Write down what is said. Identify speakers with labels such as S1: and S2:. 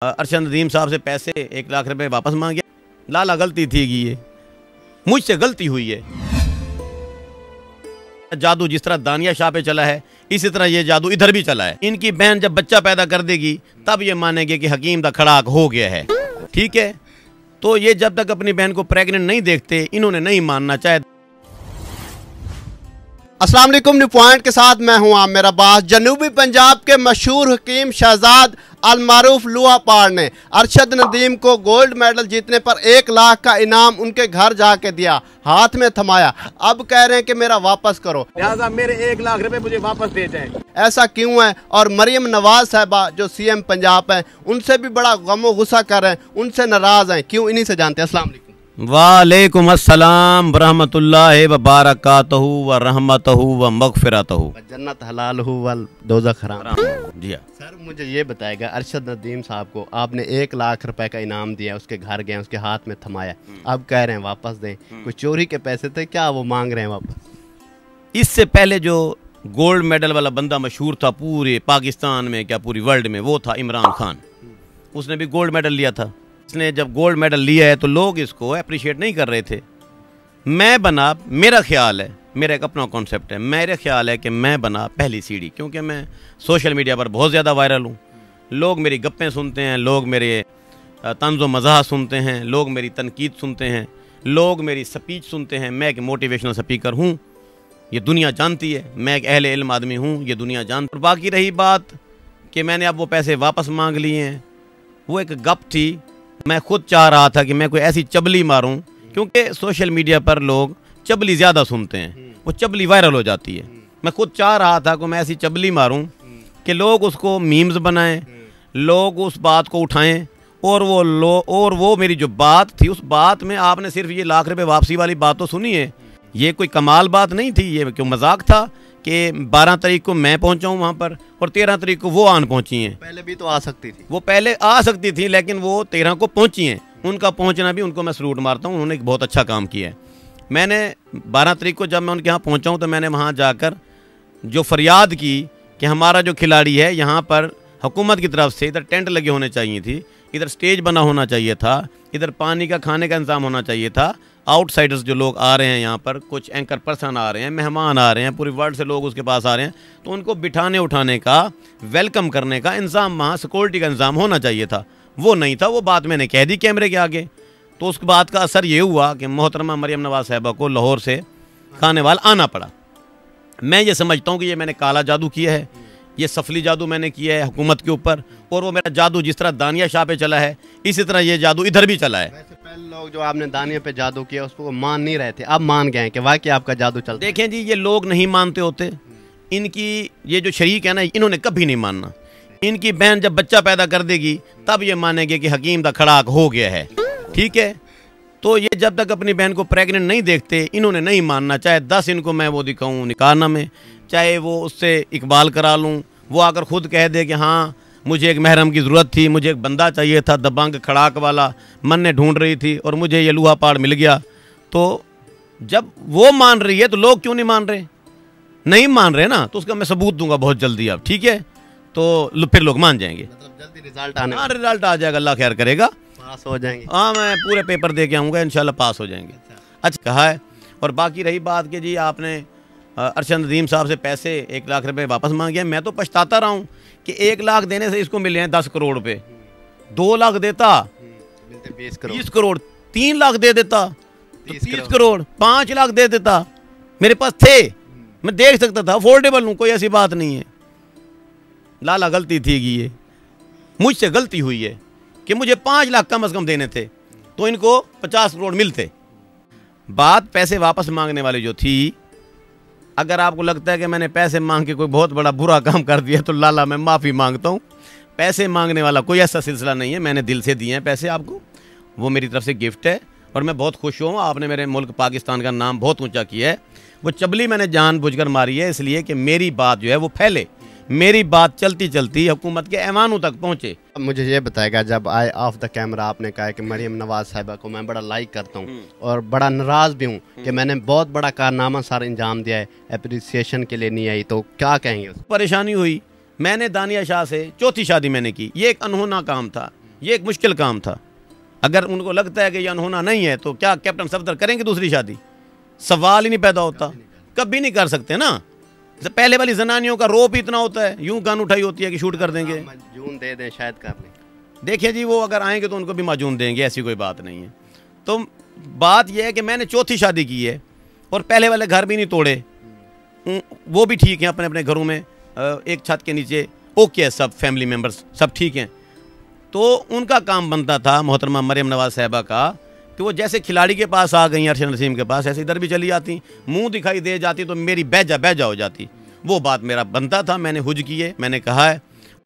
S1: अरशद नदीम साहब से पैसे 1 लाख रुपए वापस मांगे। लाला गलती थी कि ये मुझसे गलती हुई है। जादू जिस तरह दानिया शाह पे चला है इसी तरह ये जादू इधर भी चला है। इनकी बहन जब बच्चा पैदा कर देगी तब ये मानेंगे कि हकीम दा खड़ाक हो गया है। ठीक है, तो ये जब तक अपनी बहन को प्रेग्नेंट नहीं देखते इन्होंने नहीं मानना। चाहे
S2: अस्सलाम वालेकुम, न्यू पॉइंट के साथ मैं हूं आमिर अब्बास। जनूबी पंजाब के मशहूर हकीम शहजाद अलमारूफ लुआपाड़ ने अरशद नदीम को गोल्ड मेडल जीतने पर 1 लाख का इनाम उनके घर जाके दिया, हाथ में थमाया। अब कह रहे हैं कि मेरा वापस करो,
S1: लिहाजा मेरे 1 लाख रुपए मुझे वापस दे जाएं।
S2: ऐसा क्यों है? और मरियम नवाज साहबा जो सीएम पंजाब हैं उनसे भी बड़ा गमो गुस्सा कर रहे हैं, उनसे नाराज हैं। क्यों? इन्हीं से जानते हैं। अस्सलाम वालेकुम।
S1: वालेकुम अस्सलाम रहमतुल्लाहि व बारकातहू व रहमतहू व मगफिरतहू।
S2: जन्नत हलाल हु वल दोज़ख हराम।
S1: जी हाँ
S2: सर, मुझे ये बताएगा, अरशद नदीम साहब को आपने 1 लाख रुपए का इनाम दिया, उसके घर गए, उसके हाथ में थमाया, अब कह रहे हैं वापस दें। कुछ चोरी के पैसे थे क्या, वो मांग रहे हैं वापस?
S1: इससे पहले जो गोल्ड मेडल वाला बंदा मशहूर था पूरे पाकिस्तान में, क्या पूरी वर्ल्ड में, वो था इमरान खान। उसने भी गोल्ड मेडल लिया था। इसने जब गोल्ड मेडल लिया है तो लोग इसको अप्रिशिएट नहीं कर रहे थे। मैं बना, मेरा ख्याल है, मेरा एक अपना कॉन्सेप्ट है, मेरा ख्याल है कि मैं बना पहली सीढ़ी, क्योंकि मैं सोशल मीडिया पर बहुत ज़्यादा वायरल हूँ। लोग मेरी गप्पें सुनते हैं, लोग मेरे तंज़ो मज़ाह सुनते हैं, लोग मेरी तनकीद सुनते हैं, लोग मेरी स्पीच सुनते हैं। मैं एक मोटिवेशनल स्पीकर हूँ, ये दुनिया जानती है। मैं एक अहले इल्म आदमी हूँ, ये दुनिया जानती है। बाकी रही बात कि मैंने अब वो पैसे वापस मांग लिए हैं, वो एक गप थी। मैं खुद चाह रहा था कि मैं कोई ऐसी चबली मारूं, क्योंकि सोशल मीडिया पर लोग चबली ज़्यादा सुनते हैं, वो चबली वायरल हो जाती है। मैं खुद चाह रहा था कि मैं ऐसी चबली मारूं कि लोग उसको मीम्स बनाएं, लोग उस बात को उठाएं, और वो मेरी जो बात थी, उस बात में आपने सिर्फ ये 1 लाख रुपए वापसी वाली बात तो सुनी है। ये कोई कमाल बात नहीं थी, ये क्यों मजाक था कि 12 तारीख को मैं पहुंचा हूं वहां पर और 13 तारीख को वो आन पहुंची हैं।
S2: पहले भी तो आ सकती थी,
S1: वो पहले आ सकती थी, लेकिन वो 13 को पहुंची हैं। उनका पहुंचना भी, उनको मैं सलूट मारता हूं, उन्होंने एक बहुत अच्छा काम किया है। मैंने 12 तारीख को जब मैं उनके यहाँ पहुंचा हूं तो मैंने वहाँ जाकर जो फरियाद की कि हमारा जो खिलाड़ी है, यहाँ पर हुकूमत की तरफ से इधर टेंट लगे होने चाहिए थी, इधर स्टेज बना होना चाहिए था, इधर पानी का, खाने का इंतजाम होना चाहिए था। आउटसाइडर्स जो लोग आ रहे हैं यहाँ पर, कुछ एंकर पर्सन आ रहे हैं, मेहमान आ रहे हैं, पूरी वर्ल्ड से लोग उसके पास आ रहे हैं, तो उनको बिठाने उठाने का, वेलकम करने का इंतज़ाम, वहाँ सिक्योरिटी का इंतज़ाम होना चाहिए था। वो नहीं था। वो बात मैंने कह दी कैमरे के आगे। तो उस बात का असर ये हुआ कि मोहतरमा मरियम नवाज साहिबा को लाहौर से खानेवाल आना पड़ा। मैं ये समझता हूँ कि ये मैंने काला जादू किया है, ये सफली जादू मैंने किया है हुकूमत के ऊपर, और वो मेरा जादू जिस तरह दानिया शाह पे चला है इसी तरह ये जादू इधर भी चला है।
S2: वैसे पहले लोग जो आपने दानिया पे जादू किया उसको मान नहीं रहे थे, अब मान गए कि वाकई आपका जादू चलता है।
S1: देखें जी, ये लोग नहीं मानते होते। इनकी ये जो शरीक है ना, इन्होंने कभी नहीं मानना। इनकी बहन जब बच्चा पैदा कर देगी तब ये मानेंगे कि हकीम दा खड़ाक हो गया है। ठीक है, तो ये जब तक अपनी बहन को प्रेग्नेंट नहीं देखते इन्होंने नहीं मानना। चाहे 10 इनको मैं वो दिखाऊं निकाहनामे, चाहे वो उससे इकबाल करा लूँ, वो आकर खुद कह दे कि हाँ मुझे एक महरम की ज़रूरत थी, मुझे एक बंदा चाहिए था, दबंग खड़ाक वाला, मन ने ढूंढ रही थी और मुझे ये लूहा मिल गया। तो जब वो मान रही है तो लोग क्यों नहीं मान रहे? नहीं मान रहे ना, तो उसका मैं सबूत दूंगा बहुत जल्दी। अब ठीक है, तो फिर लोग मान जाएंगे।
S2: मतलब जल्दी रिजल्ट आने,
S1: हाँ रिजल्ट आ जाएगा, अल्लाह खैर करेगा,
S2: पास हो जाएंगे।
S1: हाँ मैं पूरे पेपर दे के आऊँगा, इंशाल्लाह पास हो जाएंगे। अच्छा कहा है। और बाकी रही बात कि जी आपने अरशद नदीम साहब से पैसे 1 लाख रुपए वापस मांगे। मैं तो पछताता रहा हूँ कि 1 लाख देने से इसको मिले हैं 10 करोड़ रुपए। 2 लाख देता 20 करोड़, 3 लाख दे देता 30 करोड़, 5 लाख दे देता, मेरे पास थे, मैं देख सकता था, अफोर्डेबल हूँ, कोई ऐसी बात नहीं है। लाला गलती थी कि ये मुझसे गलती हुई है कि मुझे 5 लाख कम से कम देने थे, तो इनको 50 करोड़ मिलते। बात पैसे वापस मांगने वाली जो थी, अगर आपको लगता है कि मैंने पैसे मांग के कोई बहुत बड़ा बुरा काम कर दिया तो लाला मैं माफ़ी मांगता हूँ। पैसे मांगने वाला कोई ऐसा सिलसिला नहीं है, मैंने दिल से दिए हैं पैसे आपको, वो मेरी तरफ से गिफ्ट है और मैं बहुत खुश हूँ। आपने मेरे मुल्क पाकिस्तान का नाम बहुत ऊंचा किया है। वो चबली मैंने जानबूझकर मारी है इसलिए कि मेरी बात जो है वो फैले, मेरी बात चलती चलती हुकूमत के ऐवानों तक पहुँचे।
S2: मुझे ये बताएगा, जब आए ऑफ द कैमरा आपने कहा कि मरियम नवाज साहिबा को मैं बड़ा लाइक करता हूँ और बड़ा नाराज़ भी हूँ कि मैंने बहुत बड़ा कारनामा सारा इंजाम दिया है, एप्रिसिएशन के लिए नहीं आई, तो क्या कहेंगे?
S1: परेशानी हुई। मैंने दानिया शाह से चौथी शादी मैंने की, ये एक अनहोना काम था। ये एक मुश्किल काम था। अगर उनको लगता है कि यह अनहोना नहीं है तो क्या कैप्टन सफदर करेंगे दूसरी शादी? सवाल ही नहीं पैदा होता, कभी नहीं कर सकते ना। पहले वाली जनानियों का रोप इतना होता है, यूं गन उठाई होती है कि शूट कर देंगे,
S2: जून दे दें शायद कर लें।
S1: देखिए जी, वो अगर आएंगे तो उनको भी माजून देंगे, ऐसी कोई बात नहीं है। तो बात यह है कि मैंने चौथी शादी की है और पहले वाले घर भी नहीं तोड़े, वो भी ठीक हैं अपने अपने घरों में, एक छत के नीचे ओके है, सब फैमिली मेम्बर्स सब ठीक हैं। तो उनका काम बनता था मोहतरमा मरियम नवाज साहिबा का कि वो जैसे खिलाड़ी के पास आ गई अरशद नसीम के पास, ऐसे इधर भी चली आती, मुंह दिखाई दे जाती तो मेरी बह जा हो जाती। वो बात मेरा बनता था, मैंने हुज किए, मैंने कहा है